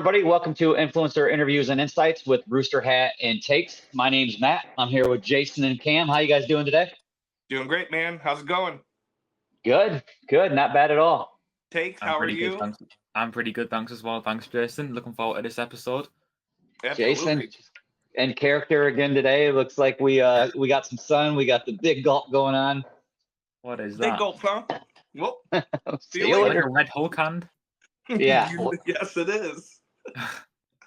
everybody. Welcome to Influencer Interviews and Insights with Rooster Hat and Takes. My name's Matt. I'm here with Jason and Cam. How you guys doing today? Doing great, man. How's it going? Good. Not bad at all. Takes, how are you? Good, I'm pretty good, thanks as well. Thanks, Jason. Looking forward to this episode. Absolutely. Jason, and character again today. It looks like we got some sun. We got the big gulp going on. What is Big that? gulp, huh? Well, See you Like later. a red Hulk hand? Yeah. Yes, it is.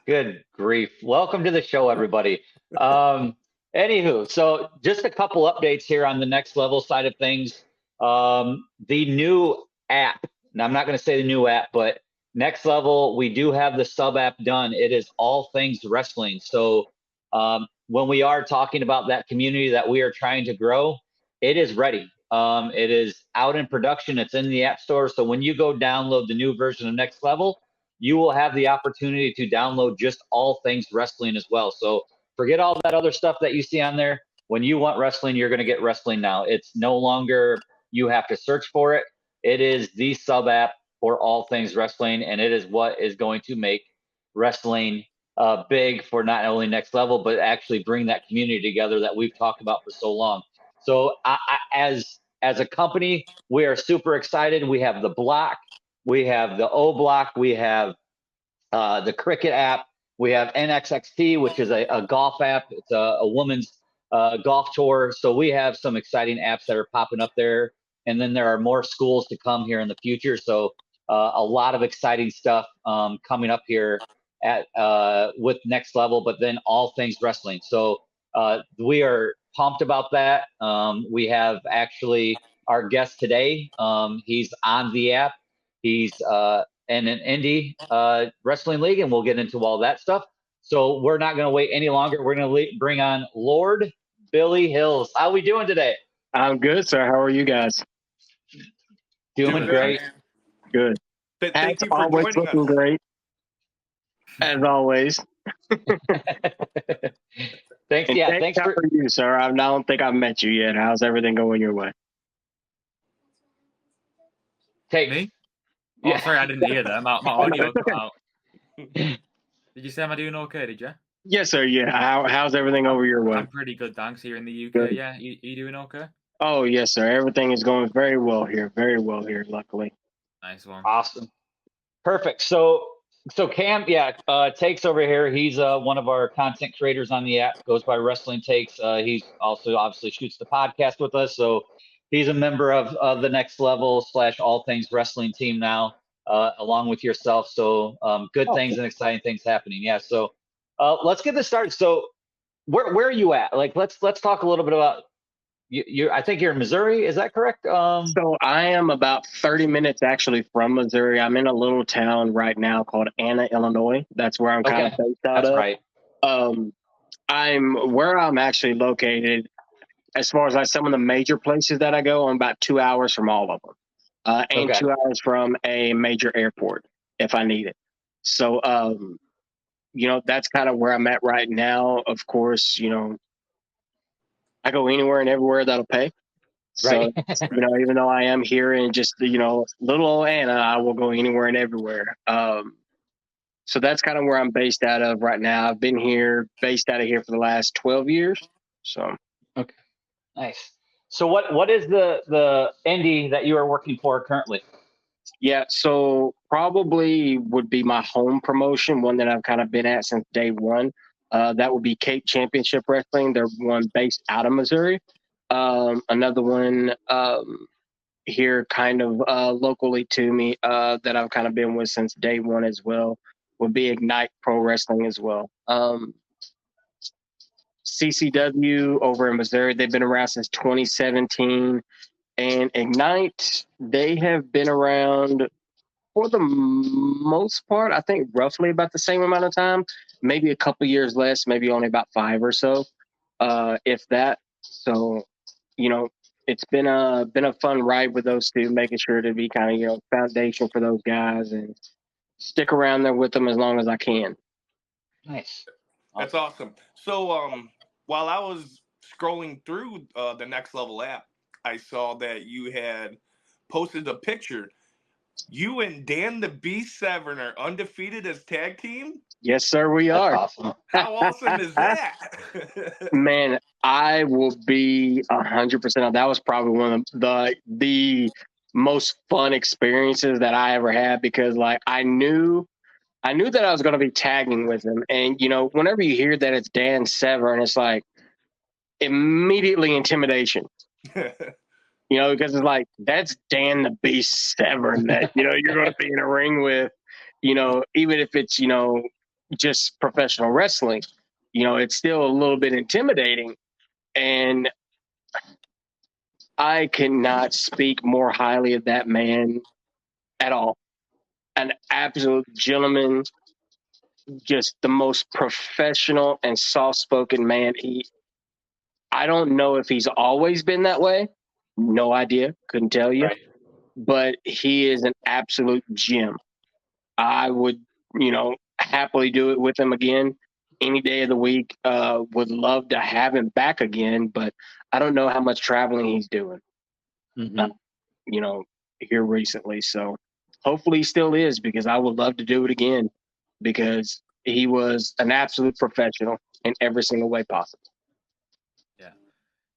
Good grief. Welcome to the show, everybody. Anywho, so just a couple updates here on the next level side of things. The new app, and I'm not going to say the new app, but next level, we do have the sub app done. It is all things wrestling. So when we are talking about that community that we are trying to grow, it is ready. It is out in production. It's in the app store. So when you go download the new version of next level, you will have the opportunity to download just all things wrestling as well. So forget all that other stuff that you see on there. When you want wrestling, you're going to get wrestling now. It's no longer you have to search for it. It is the sub app for all things wrestling, and it is what is going to make wrestling big for not only next level, but actually bring that community together that we've talked about for so long. So as a company, we are super excited. We have the block. We have the O Block. We have the Cricket app. We have NXXT, which is a golf app. It's a woman's golf tour. So we have some exciting apps that are popping up there. And then there are more schools to come here in the future. So a lot of exciting stuff coming up here at with Next Level, but then all things wrestling. So we are pumped about that. We have actually our guest today. He's on the app. He's in an indie wrestling league, and we'll get into all that stuff. So we're not going to wait any longer. We're going to bring on Lord Billy Hills. How are we doing today? I'm good, sir. How are you guys? Doing great. Good. Thank you for always joining looking us. great. As always. Thanks. And Yeah, thanks for you, sir. I don't think I've met you yet. How's everything going your way? Me? Oh, Yeah. sorry, I didn't hear that. My audio cut out. Did you say am I doing okay, did you? Yes, sir. Yeah. How's everything over your way? I'm pretty good, thanks, here in the UK. Good. Yeah, you doing okay? Oh, yes, sir. Everything is going very well here. Very well here, luckily. Nice one. Awesome. Perfect. So Cam, Takes over here. He's one of our content creators on the app, goes by Wrestling Takes. He's also obviously shoots the podcast with us. So he's a member of the Next Level / all things wrestling team now, along with yourself. So good things and exciting things happening. Yeah. So let's get this started. So where are you at? Like, let's talk a little bit about you. I think you're in Missouri. Is that correct? So I am about 30 minutes actually from Missouri. I'm in a little town right now called Anna, Illinois. That's where I'm kind of based out That's of. right. Where I'm actually located, as far as some of the major places that I go, I'm about 2 hours from all of them. And 2 hours from a major airport if I need it. So, that's kind of where I'm at right now. Of course, I go anywhere and everywhere that'll pay. So, Right. even though I am here in just, little old Anna, I will go anywhere and everywhere. So that's kind of where I'm based out of right now. I've been based out of here for the last 12 years. So. Okay. Nice. So what is the indie that you are working for currently? Yeah, so probably would be my home promotion, one that I've kind of been at since day one. That would be Cape Championship Wrestling. They're one based out of Missouri. Another one here kind of locally to me that I've kind of been with since day one as well would be Ignite Pro Wrestling as well. CCW over in Missouri, they've been around since 2017. And Ignite, they have been around for the most part, I think roughly about the same amount of time, maybe a couple years less, maybe only about 5 or so, if that. So, it's been a fun ride with those two, making sure to be kind of, foundation for those guys and stick around there with them as long as I can. Nice. That's awesome. So while I was scrolling through the Next Level app, I saw that you had posted a picture You and Dan the Beast Severn are undefeated as tag team? Yes, sir, we That's are. awesome. How awesome is that? Man, I will be 100% on. That was probably one of the most fun experiences that I ever had, because like I knew that I was going to be tagging with him, and whenever you hear that it's Dan Severn, it's like immediately intimidation. Because it's like, that's Dan the Beast Severn that you're going to be in a ring with. Even if it's just professional wrestling, it's still a little bit intimidating. And I cannot speak more highly of that man at all. An absolute gentleman, just the most professional and soft-spoken man. I don't know if he's always been that way. No idea. Couldn't tell you. Right. But he is an absolute gem. I would, happily do it with him again any day of the week. Would love to have him back again, but I don't know how much traveling he's doing, Mhm. here recently. So hopefully he still is, because I would love to do it again, because he was an absolute professional in every single way possible.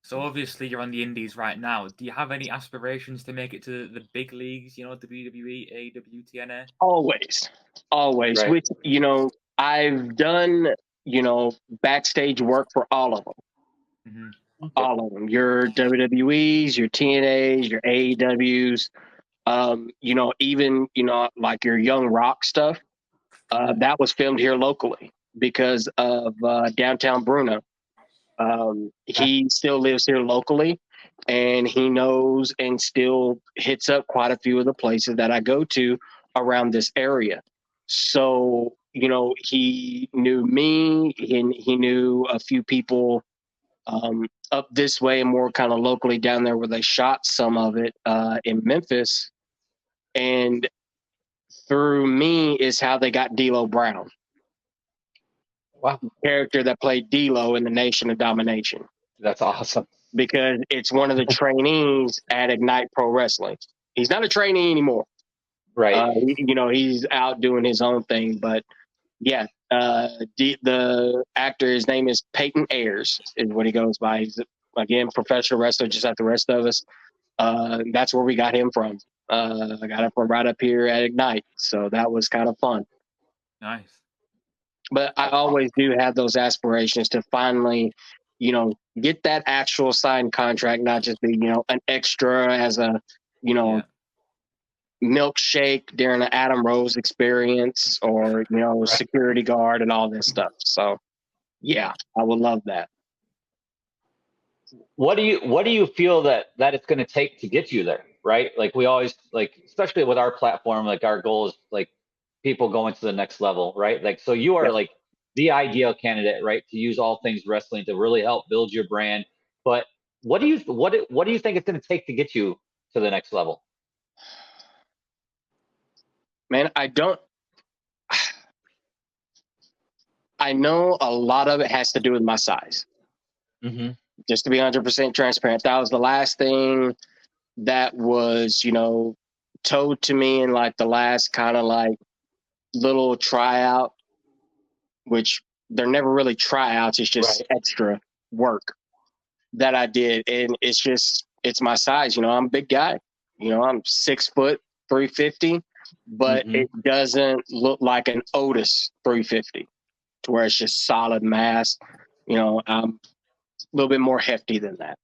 So obviously you're on the indies right now. Do you have any aspirations to make it to the big leagues, WWE, AEW, TNA? Always. Right. Which, I've done, backstage work for all of them. Mm-hmm. All of them. Your WWEs, your TNAs, your AEWs, even, like your Young Rock stuff. That was filmed here locally because of Downtown Bruno. He still lives here locally, and he knows and still hits up quite a few of the places that I go to around this area. So, he knew me, and he knew a few people up this way and more kind of locally down there where they shot some of it in Memphis. And through me is how they got D'Lo Brown. Wow. Character that played D'Lo in the Nation of Domination. That's awesome. Because it's one of the trainees at Ignite Pro Wrestling. He's not a trainee anymore. Right. He's out doing his own thing. But yeah, the actor, his name is Peyton Ayers, is what he goes by. He's, again, professional wrestler, just like the rest of us. That's where we got him from. I got him from right up here at Ignite. So that was kind of fun. Nice. But I always do have those aspirations to finally, get that actual signed contract, not just be, an extra as a, milkshake during an Adam Rose experience, or, security guard and all this stuff. So, yeah, I would love that. What do you feel that it's going to take to get you there? Right. Like we always, like, especially with our platform, like our goal is like people going to the next level, right? Like, so you are like the ideal candidate, right, to use all things wrestling to really help build your brand. But what do you think it's going to take to get you to the next level? Man, I know a lot of it has to do with my size. Mm-hmm. Just to be 100% transparent, that was the last thing that was, told to me in like the last kind of like little tryout, which they're never really tryouts. It's just extra work that I did. And it's my size. I'm a big guy. I'm 6 foot, 350, but it doesn't look like an Otis 350 to where it's just solid mass. I'm a little bit more hefty than that.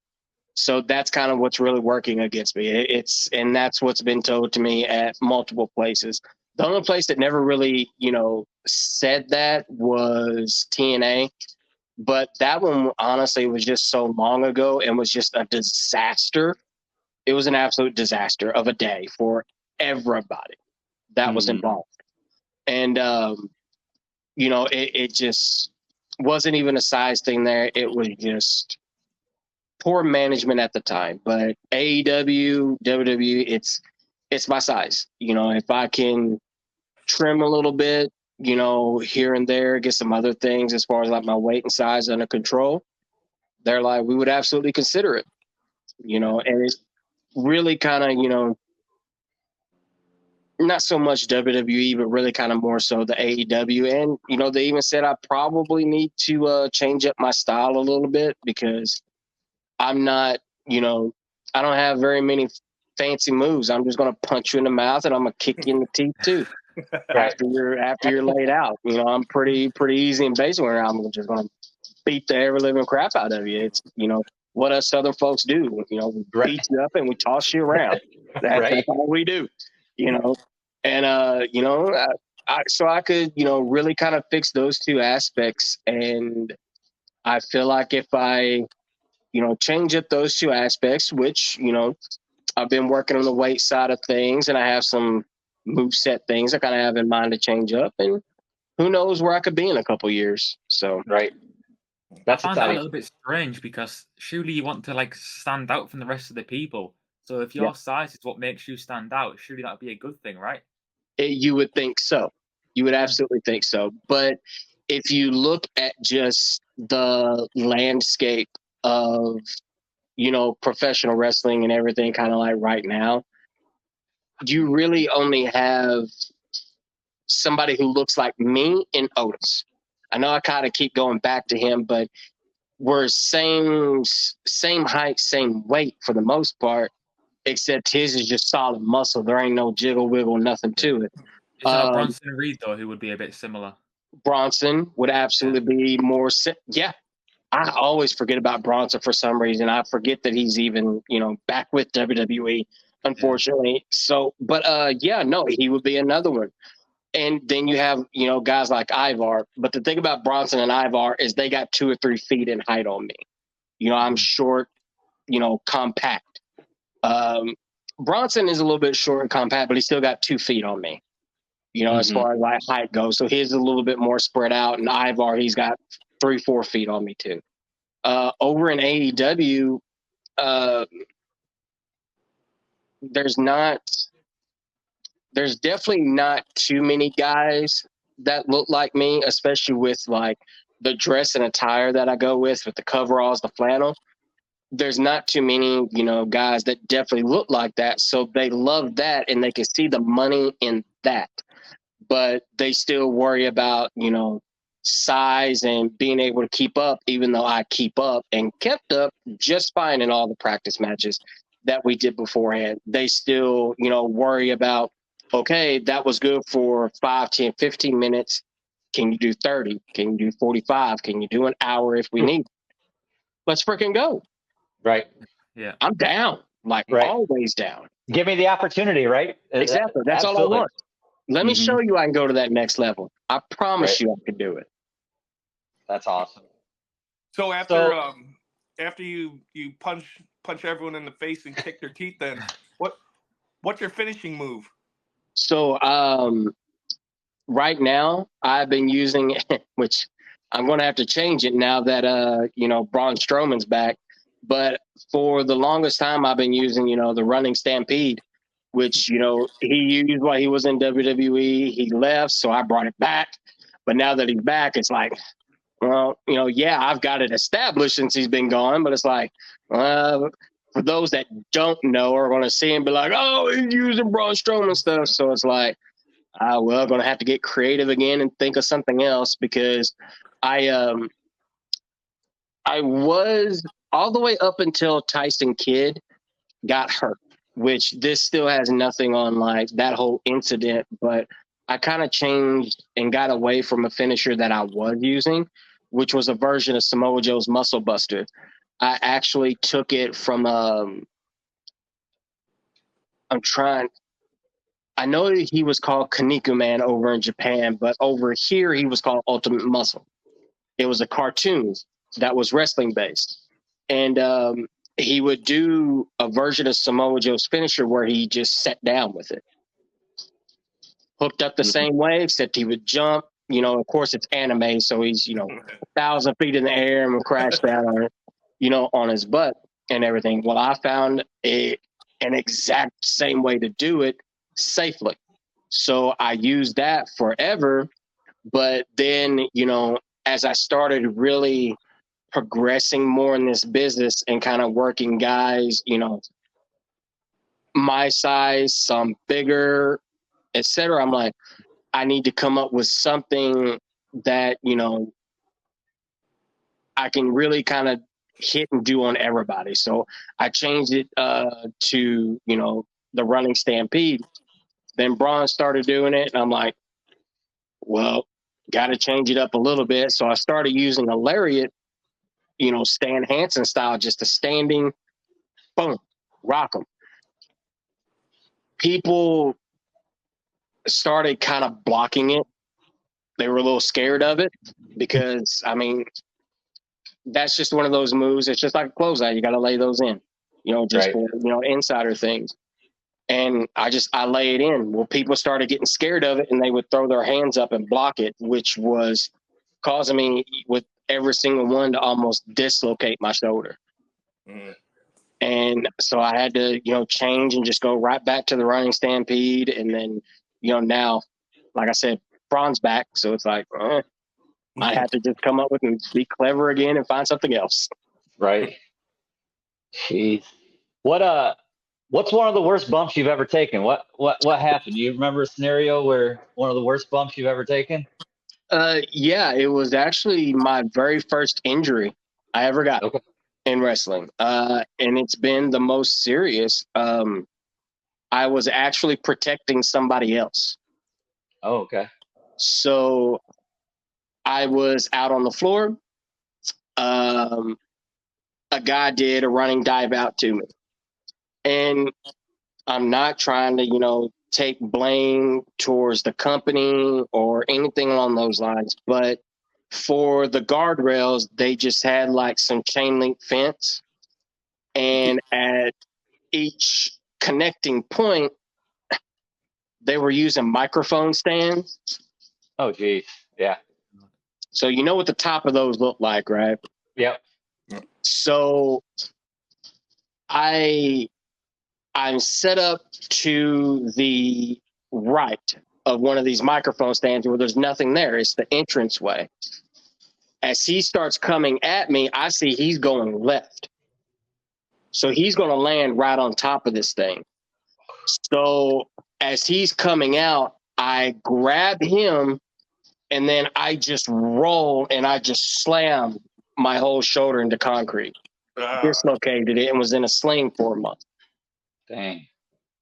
So that's kind of what's really working against me. And that's what's been told to me at multiple places. The only place that never really, said that was TNA. But that one, honestly, was just so long ago and was just a disaster. It was an absolute disaster of a day for everybody that was involved. And, it just wasn't even a size thing there. It was just poor management at the time. But AEW, WWE, it's my size. If I can trim a little bit, here and there, get some other things as far as like my weight and size under control, they're like, we would absolutely consider it. And it's really kind of, not so much WWE, but really kind of more so the AEW. And, you know, they even said I probably need to change up my style a little bit because I'm not, you know, I don't have very many fancy moves. I'm just going to punch you in the mouth and I'm going to kick you in the teeth too. Right. After you're laid out, you know, I'm pretty easy and basic where I'm just going to beat the ever living crap out of you. It's, you know, what us Southern folks do. You know, we Right. beat you up and we toss you around. That's Right. all we do. You know, and you know, so I could, you know, really kind of fix those two aspects. And I feel like if I, you know, change up those two aspects, which, you know, I've been working on the weight side of things, and I have some moveset things I kind of have in mind to change up, and who knows where I could be in a couple years. So Right. I That's found that a exciting. little bit strange because surely you want to like stand out from the rest of the people. So if Yeah. your size is what makes you stand out, surely that would be a good thing, right? you would think so. You would Yeah. absolutely think so. But if you look at just the landscape of, you know, professional wrestling and everything kind of like right now, you really only have somebody who looks like me and Otis. I know I kind of keep going back to him, but we're same height, same weight for the most part, except his is just solid muscle. There ain't no jiggle wiggle, nothing to it. Is that Bronson Reed though, who would be a bit similar? Bronson would absolutely be more. Yeah, I always forget about Bronson for some reason. I forget that he's even, you know, back with WWE, unfortunately. Yeah. So, but yeah, no, he would be another one. And then you have, you know, guys like Ivar. But the thing about Bronson and Ivar is they got 2 or 3 feet in height on me. You know, I'm short, you know, compact. Bronson is a little bit short and compact, but he still got 2 feet on me. You know, as far as like height goes. So his is a little bit more spread out, and Ivar, he's got 3-4 feet on me too. Over in AEW, there's definitely not too many guys that look like me, especially with like the dress and attire that I go with the coveralls, the flannel. There's not too many, you know, guys that definitely look like that. So they love that and they can see the money in that. But they still worry about, you know, size and being able to keep up, even though I keep up and kept up just fine in all the practice matches that we did beforehand. They still, you know, worry about, okay, that was good for 5, 10, 15 minutes. Can you do 30? Can you do 45? Can you do an hour if we need? Let's freaking go. Right. Yeah. I'm down, like always down. Give me the opportunity, right? Exactly. That's all I want. Let me show you I can go to that next level. I promise you I can do it. That's awesome. So after you punch everyone in the face and kick their teeth, then what's your finishing move? So right now I've been using, which I'm going to have to change it now that you know, Braun Strowman's back. But for the longest time I've been using, you know, the running stampede, which, you know, he used while he was in WWE. He left, so I brought it back. But now that he's back, it's like, well, you know, yeah, I've got it established since he's been gone. But it's like, for those that don't know are going to see him be like, oh, he's using Braun Strowman stuff. So it's like, well, going to have to get creative again and think of something else because I was all the way up until Tyson Kidd got hurt, which this still has nothing on like that whole incident, but I kind of changed and got away from a finisher that I was using, which was a version of Samoa Joe's Muscle Buster. I actually took it from I know he was called Kaniku Man over in Japan, but over here he was called Ultimate Muscle. It was a cartoon that was wrestling based. And he would do a version of Samoa Joe's finisher where he just sat down with it. Hooked up the same way, except he would jump. You know, of course, it's anime, so he's, you know, 1,000 feet in the air and would crash down on, you know, on his butt and everything. Well, I found an exact same way to do it safely. So I used that forever. But then, you know, as I started really progressing more in this business and kind of working guys, you know, my size, some bigger, etc. I'm like, I need to come up with something that, I can really kind of hit and do on everybody. So I changed it to, the running stampede. Then Braun started doing it, and I'm like, well, got to change it up a little bit. So I started using a lariat, Stan Hansen style, just a standing, boom, rock them. People started kind of blocking it. They were a little scared of it because, I mean, that's just one of those moves. It's just like a closeout. You got to lay those in, just Right. for, insider things. And I lay it in. Well, people started getting scared of it, and they would throw their hands up and block it, which was causing me with every single one to almost dislocate my shoulder. Mm. And so I had to, change and just go right back to the running stampede. And then, now, like I said, Braun's back. So it's like, I have to just come up with and be clever again and find something else. Right. Jeez. What's one of the worst bumps you've ever taken? What happened? Do you remember a scenario where one of the worst bumps you've ever taken? Yeah, it was actually my very first injury I ever got in wrestling. And it's been the most serious. I was actually protecting somebody else. Oh, okay. So I was out on the floor. A guy did a running dive out to me. And I'm not trying to, take blame towards the company or anything along those lines. But for the guardrails, they just had like some chain link fence. And at each connecting point, they were using microphone stands. Oh, geez. Yeah. So you know what the top of those look like, right? Yep. So I'm set up to the right of one of these microphone stands where there's nothing there. It's the entranceway. As he starts coming at me, I see he's going left. So he's going to land right on top of this thing. So as he's coming out, I grab him, and then I just roll and I just slam my whole shoulder into concrete. Dislocated it and was in a sling for a month. Dang.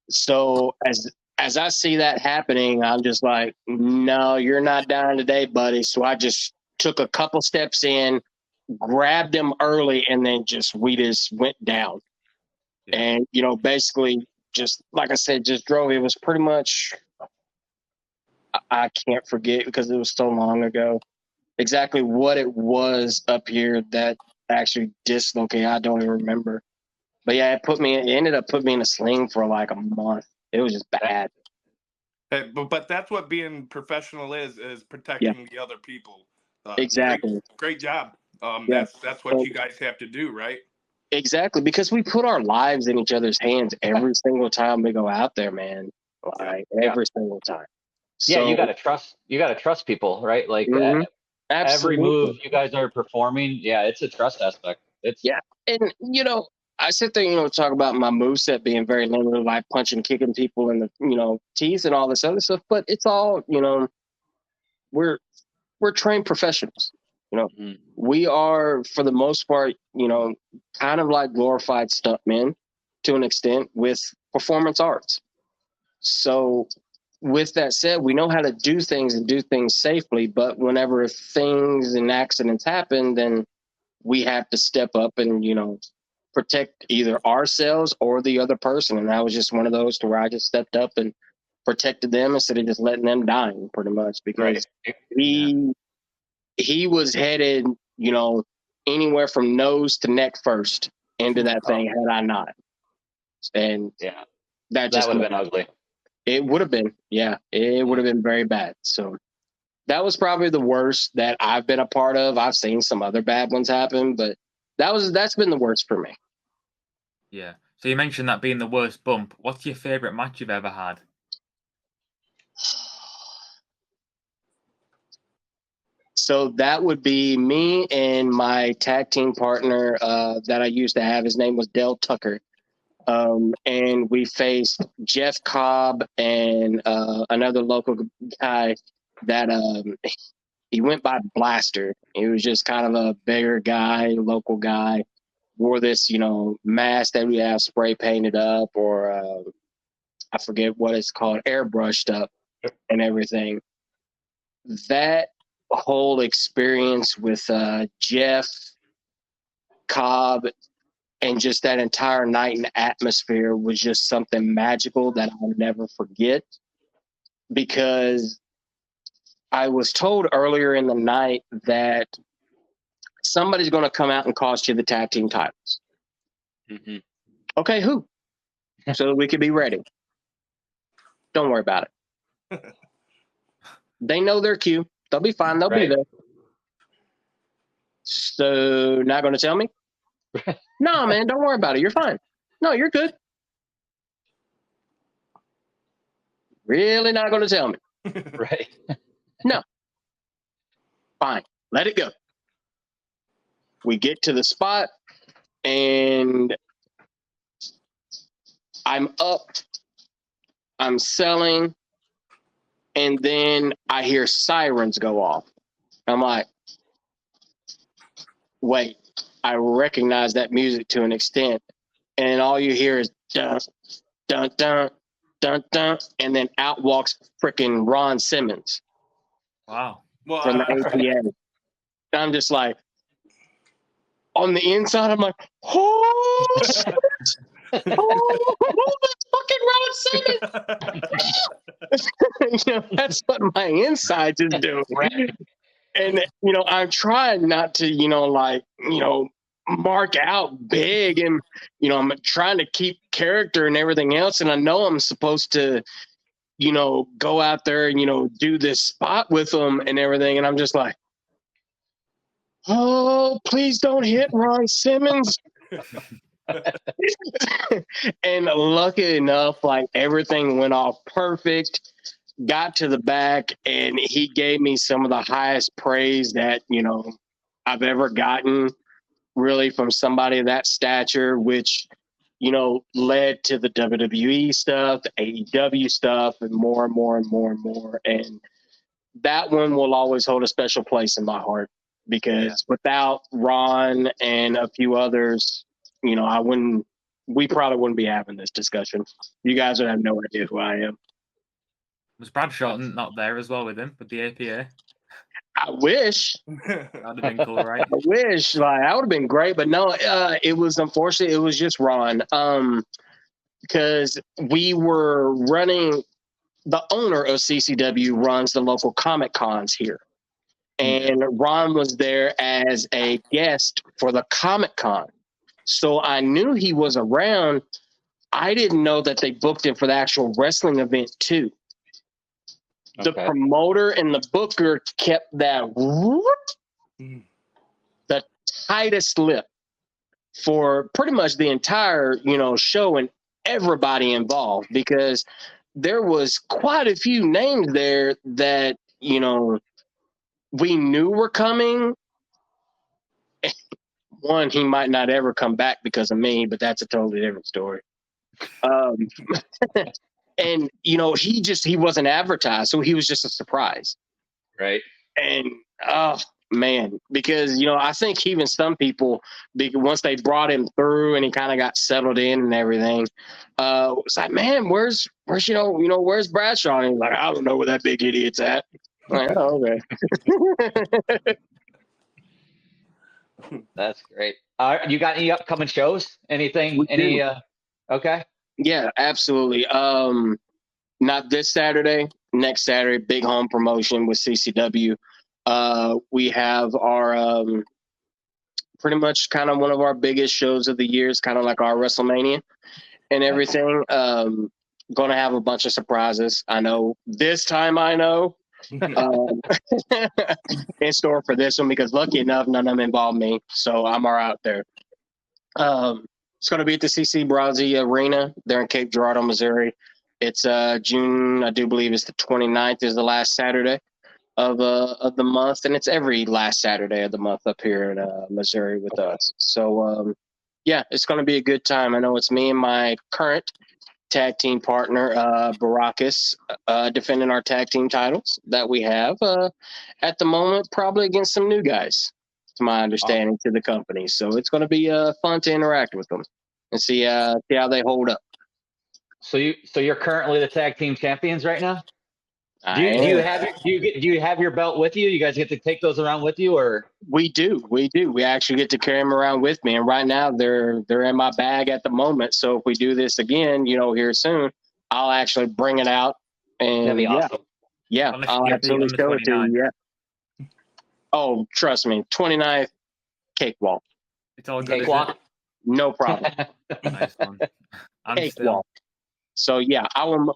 So as I see that happening, I'm just like, no, you're not dying today, buddy. So I just took a couple steps in, grabbed him early, and then we just went down. Yeah. And, basically just, like I said, just drove. It was pretty much, I can't forget because it was so long ago, exactly what it was up here that actually dislocated. I don't even remember. But yeah, it ended up putting me in a sling for like a month. It was just bad. But that's what being professional is protecting the other people. Exactly. Great job. That's what you guys have to do, right? Exactly, because we put our lives in each other's hands every single time we go out there, man. Like every single time. Yeah, you gotta trust people, right? Like every move you guys are performing, it's a trust aspect. And I sit there, talk about my moveset being very limited, like punching, kicking people in the, teeth and all this other stuff. But it's all, we're trained professionals. We are, for the most part, kind of like glorified stuntmen to an extent with performance arts. So with that said, we know how to do things and do things safely. But whenever things and accidents happen, then we have to step up and, protect either ourselves or the other person. And that was just one of those to where I just stepped up and protected them instead of just letting them die, pretty much, because he was headed, anywhere from nose to neck first into that thing had I not. And that would have been ugly. It would have been, it would have been very bad. So that was probably the worst that I've been a part of. I've seen some other bad ones happen, but that's been the worst for me. Yeah. So you mentioned that being the worst bump. What's your favorite match you've ever had? So that would be me and my tag team partner that I used to have. His name was Dale Tucker. And we faced Jeff Cobb and another local guy that he went by Blaster. He was just kind of a bigger guy, local guy, wore this, mask that we have spray painted up, or I forget what it's called, airbrushed up and everything. That whole experience with Jeff Cobb and just that entire night and atmosphere was just something magical that I'll never forget, because I was told earlier in the night that somebody's going to come out and cost you the tag team titles. Mm-hmm. Okay, who? So that we could be ready. Don't worry about it. They know their cue. They'll be fine. They'll be there. So, not going to tell me? No, man, don't worry about it. You're fine. No, you're good. Really not going to tell me? Right. No. Fine. Let it go. We get to the spot, and I'm up. I'm selling, and then I hear sirens go off. I'm like, wait, I recognize that music to an extent, and all you hear is dun, dun, dun, dun, dun, and then out walks freaking Ron Simmons. Wow. Well, From the APA. I'm just like, on the inside, I'm like, oh, shit. Oh, that's fucking Ron Simmons. That's what my insides is doing. And, I'm trying not to, mark out big, and, I'm trying to keep character and everything else. And I know I'm supposed to, go out there and, do this spot with them and everything. And I'm just like, oh, please don't hit Ron Simmons. And lucky enough, like, everything went off perfect. Got to the back, and he gave me some of the highest praise that, I've ever gotten, really, from somebody of that stature, which, led to the WWE stuff, the AEW stuff, and more and more and more and more. And that one will always hold a special place in my heart, because without Ron and a few others, we probably wouldn't be having this discussion. You guys would have no idea who I am. Was Bradshaw not there as well with him, with the APA? I wish. That'd have been cool, right? I wish. Like, that would have been great. But no, it was, unfortunately, it was just Ron. Because we were running, the owner of CCW runs the local Comic Cons here. And Ron was there as a guest for the Comic Con. So I knew he was around. I didn't know that they booked him for the actual wrestling event too. The promoter and the booker kept that the tightest lip for pretty much the entire, show and everybody involved, because there was quite a few names there that, we knew were coming. One, he might not ever come back because of me, but that's a totally different story. And, he wasn't advertised, so he was just a surprise. Right. And, oh, man, because, I think even some people, once they brought him through and he kind of got settled in and everything, it's like, man, where's Bradshaw? And he's like, I don't know where that big idiot's at. I'm like, oh, okay. That's great. You got any upcoming shows? Anything? Okay. Yeah, absolutely. Not this Saturday. Next Saturday, big home promotion with CCW. We have our pretty much kind of one of our biggest shows of the year. It's kind of like our WrestleMania and everything. Going to have a bunch of surprises. I know this time. In store for this one, because lucky enough, none of them involve me, so I'm all out there. It's going to be at the CC Brazzi Arena there in Cape Girardeau, Missouri. It's June, I do believe it's the 29th is the last Saturday of the month, and it's every last Saturday of the month up here in Missouri with us. So Yeah, it's going to be a good time. I know it's me and my current tag team partner, Baracus, defending our tag team titles that we have at the moment, probably against some new guys, to my understanding, to the company. So it's going to be fun to interact with them and see how they hold up. So you're currently the tag team champions right now? Do you have your belt with you? You guys get to take those around with you, or? We do. We actually get to carry them around with me, and right now they're in my bag at the moment. So if we do this again, here soon, I'll actually bring it out. And That'd be awesome. Yeah, I'll absolutely show it to you. Yeah. Oh, trust me, 29th cakewalk. It's all good. Cakewalk. No problem. Nice one. Cakewalk. So yeah,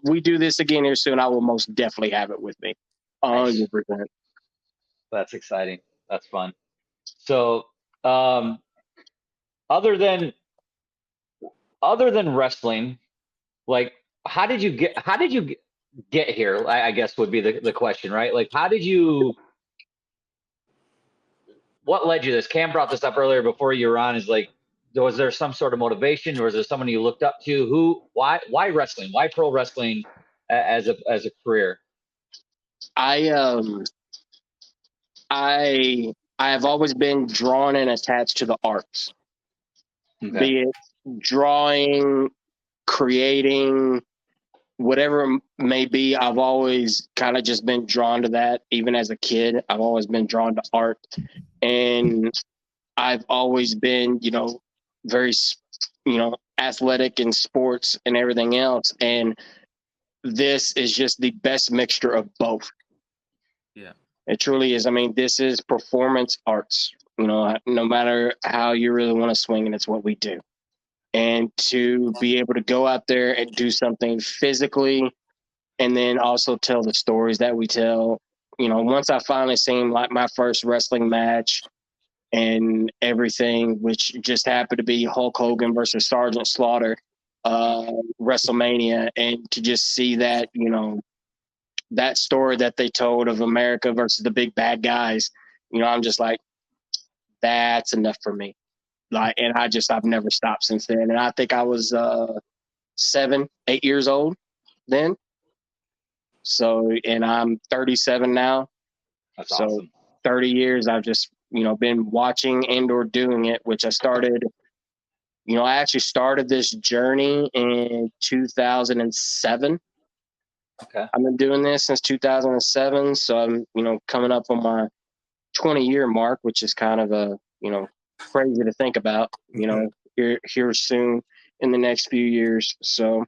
we do this again here soon. I will most definitely have it with me. 100%. That's exciting. That's fun. So, other than wrestling, like, how did you get here? I guess would be the question, right? Like, what led you to this? Cam brought this up earlier before you were on. Is like, was there some sort of motivation, or was there someone you looked up to? Why wrestling? Why pro wrestling as a career? I have always been drawn and attached to the arts, be it drawing, creating, whatever it may be. I've always kind of just been drawn to that. Even as a kid, I've always been drawn to art, and I've always been, very, athletic in sports and everything else. And this is just the best mixture of both. Yeah. It truly is. I mean, this is performance arts, no matter how you really want to swing, and it's what we do. And to be able to go out there and do something physically, and then also tell the stories that we tell. Once I finally seen like my first wrestling match and everything, which just happened to be Hulk Hogan versus Sergeant Slaughter, WrestleMania, and to just see that, that story that they told of America versus the big bad guys, I'm just like, that's enough for me. Like, and I've never stopped since then. And I think I was 7, 8 years old then. So, and I'm 37 now. That's awesome. 30 years I've just, been watching and or doing it, which I started, I actually started this journey in 2007. Okay. I've been doing this since 2007. So I'm, coming up on my 20-year mark, which is kind of a, crazy to think about, here soon in the next few years. So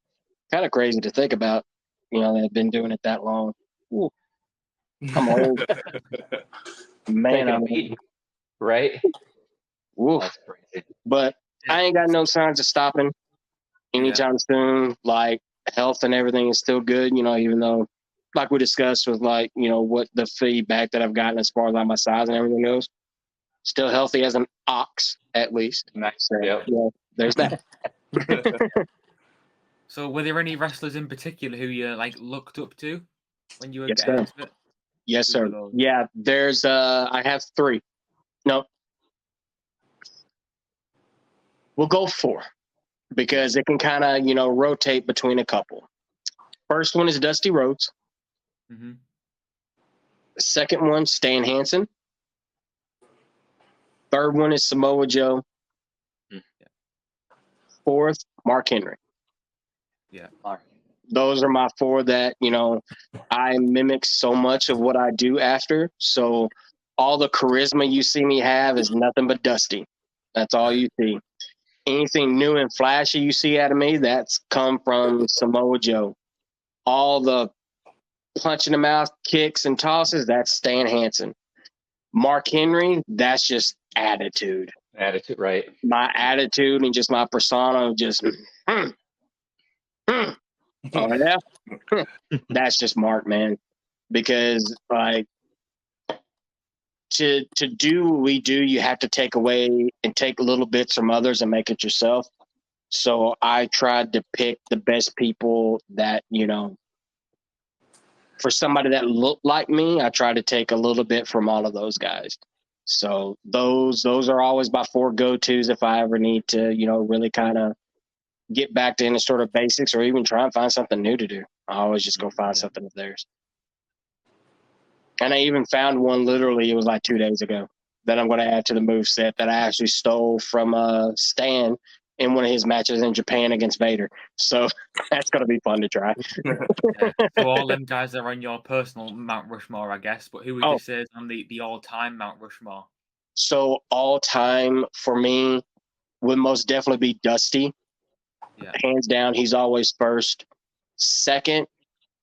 kind of crazy to think about, that I've been doing it that long. Ooh. I'm old. Man, I'm old. Right? Ooh. That's crazy. But I ain't got no signs of stopping anytime soon. Like, health and everything is still good, even though, like we discussed with, like, what the feedback that I've gotten as far as like my size and everything goes. Still healthy as an ox, at least. Nice. So, Yep. yeah, there's that. So, were there any wrestlers in particular who you looked up to when you were Yes, getting sir. into it? Yes, Who sir. were those? Yeah, there's I have 3. No. We'll go 4 because it can kind of, rotate between a couple. First one is Dusty Rhodes. Mm-hmm. The second one, Stan Hansen. Third one is Samoa Joe. Fourth, Mark Henry. Yeah. Those are my 4 that, I mimic so much of what I do after. So all the charisma you see me have is nothing but Dusty. That's all you see. Anything new and flashy you see out of me, that's come from Samoa Joe. All the punch in the mouth kicks and tosses, that's Stan Hansen. Mark Henry, that's just attitude. Attitude, right? My attitude and just my persona, just oh yeah, that's just Mark, man. Because like to do what we do, you have to take away and take little bits from others and make it yourself. So I tried to pick the best people that, for somebody that looked like me, I tried to take a little bit from all of those guys. So those are always my 4 go-tos if I ever need to, really kind of get back to any sort of basics or even try and find something new to do. I always just go find something of theirs. And I even found one literally, it was like 2 days ago, that I'm going to add to the move set that I actually stole from Stan in one of his matches in Japan against Vader. So that's going to be fun to try. Yeah. So all them guys are on your personal Mount Rushmore, I guess. But who would you say is on the all-time Mount Rushmore? So all time for me would most definitely be Dusty. Yeah. Hands down, he's always first. Second,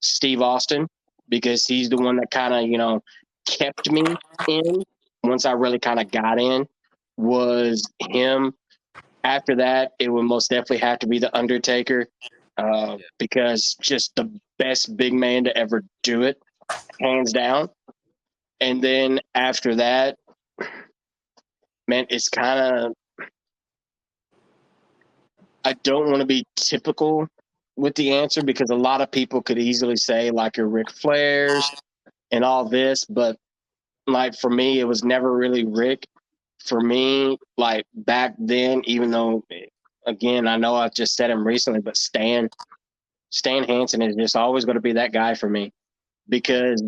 Steve Austin, because he's the one that kind of, kept me in once I really kind of got in, was him. After that, it would most definitely have to be The Undertaker, because just the best big man to ever do it, hands down. And then after that, man, it's kind of, I don't want to be typical with the answer because a lot of people could easily say like your Ric Flairs and all this, but like for me, it was never really Rick. For me, like back then, even though, again, I know I've just said him recently, but Stan Hansen is just always going to be that guy for me because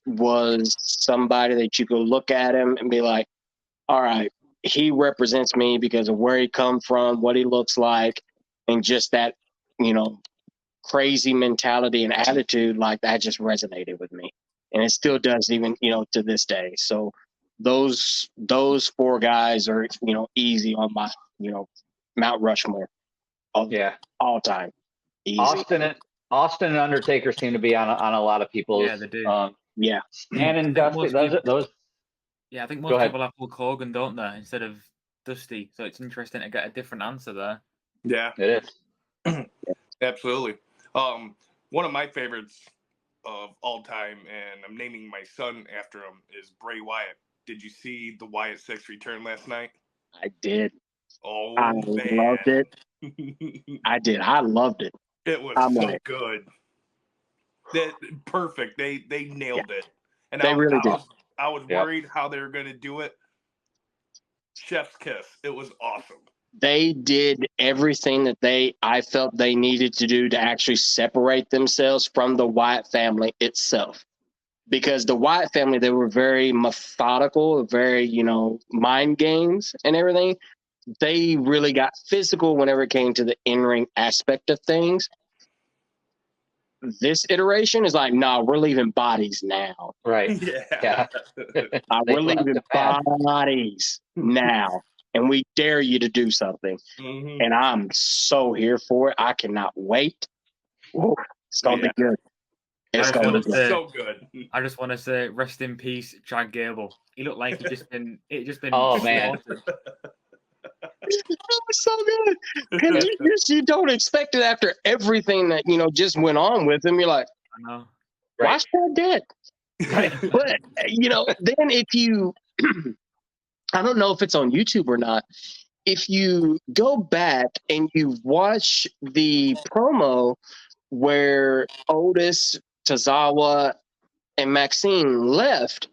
was somebody that you could look at him and be like, all right, he represents me because of where he come from, what he looks like, and just that, crazy mentality and attitude, like that just resonated with me. And it still does even, to this day. So those 4 guys are, easy on my, Mount Rushmore. All time. Easy. Austin and Undertaker seem to be on a lot of people's. Yeah, they do. Yeah. Stan and Dusty, those. Yeah, I think most people have Hulk Hogan, don't they, instead of Dusty. So it's interesting to get a different answer there. Yeah, it is. Absolutely. One of my favorites of all time, and I'm naming my son after him, is Bray Wyatt. Did you see the Wyatt 6 return last night? I did. Oh, I man. loved it. I did. I loved it. It was good. Perfect. They nailed it. And they really did. I was worried how they were going to do it. Chef's kiss. It was awesome. They did everything that I felt they needed to do to actually separate themselves from the Wyatt family itself. Because the Wyatt family, they were very methodical, very, mind games and everything. They really got physical whenever it came to the in-ring aspect of things. This iteration is like, nah, we're leaving bodies now. Right. Yeah. We're leaving bodies now. And we dare you to do something. Mm-hmm. And I'm so here for it. I cannot wait. Ooh, it's going to be good. It's going to be so good. I just want to say, rest in peace, Chad Gable. He looked like it just been. Oh, man. It was so good. Because you don't expect it after everything that, just went on with him. You're like, I know. Why is that dead? Right. But, then if you, I don't know if it's on YouTube or not, if you go back and you watch the promo where Otis, Tozawa, and Maxine left,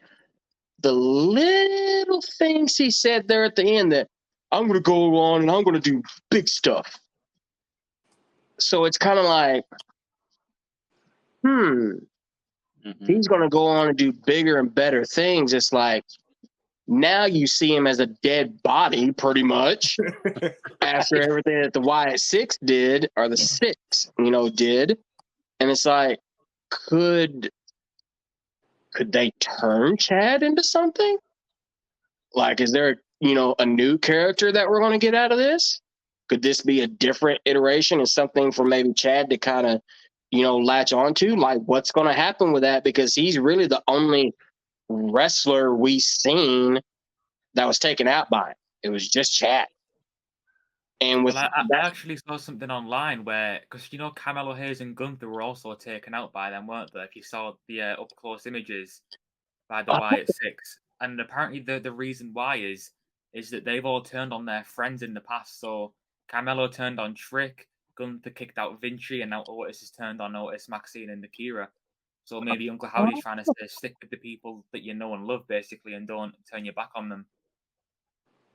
the little things he said there at the end that, I'm going to go on and I'm going to do big stuff. So it's kind of like, he's going to go on and do bigger and better things. It's like, now you see him as a dead body pretty much after everything that the Wyatt 6 did, or the 6, did. And it's like, could they turn Chad into something? Like, is there a new character that we're going to get out of this? Could this be a different iteration and something for maybe Chad to kind of, latch onto? Like, what's going to happen with that? Because he's really the only wrestler we've seen that was taken out by it. It was just Chad. And with I actually saw something online where, because Carmelo Hayes and Gunther were also taken out by them, weren't they? If you saw the up close images by the Wyatt 6. And apparently the reason why is that they've all turned on their friends in the past. So Carmelo turned on Trick, Gunther kicked out Vinci, and now Otis has turned on Otis, Maxine, and Akira. So maybe Uncle Howdy's trying to say stick with the people that you know and love, basically, and don't turn your back on them.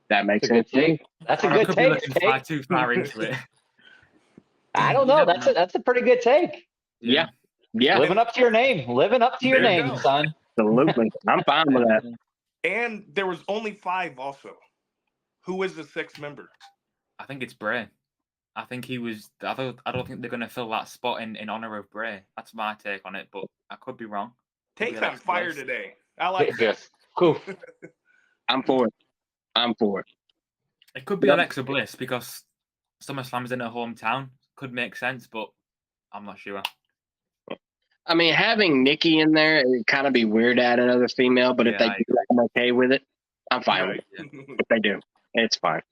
That makes That's a good sense. take. That's a Or I good could be take. looking Take. too far into it. I don't You know. never know. That's a pretty good take. Yeah. Yeah, Living up to your name. Living up to your There you name, go. son. absolutely. I'm fine with that. And there was only 5 also. Who is the 6th member? I think it's Bray. I think he was. I don't think they're going to fill that spot in honor of Bray. That's my take on it, but I could be wrong. Could be Take's on Alexa fire Bliss. today. I like that. Just poof. I'm for it. I'm for it. It could be Yep. Alexa Bliss because SummerSlam's in her hometown. Could make sense, but I'm not sure. I mean, having Nikki in there, it would kind of be weird to add another female, but if Yeah, they I do, I'm okay with it. I'm fine with it. Right. If they do, it's fine.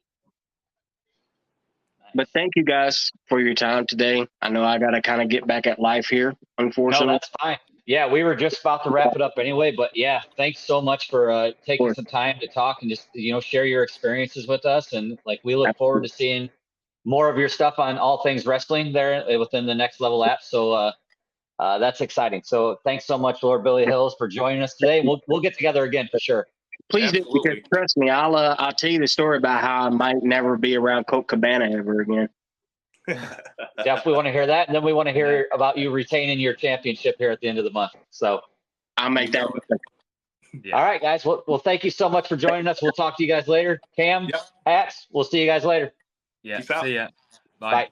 But thank you guys for your time today. I know I got to kind of get back at life here, No, unfortunately. that's fine. Yeah, we were just about to wrap it up anyway, but yeah, thanks so much for taking course. some time to talk and just share your experiences with us. And like we look forward to seeing more of your stuff on all things wrestling there within the Next Level app. So that's exciting. So thanks so much, Lord Billy Hills, for joining us today. We'll get together again for sure. Please do, because Absolutely. trust me, I'll tell you the story about how I might never be around Colt Cabana ever again. Definitely want to hear that, and then we want to hear about you retaining your championship here at the end of the month. So, I'll make that. Yeah. all right, guys. Well, thank you so much for joining us. We'll talk to you guys later. Cam, Yep. Hats, we'll see you guys later. Yeah. Peace out. See ya. Bye. Bye.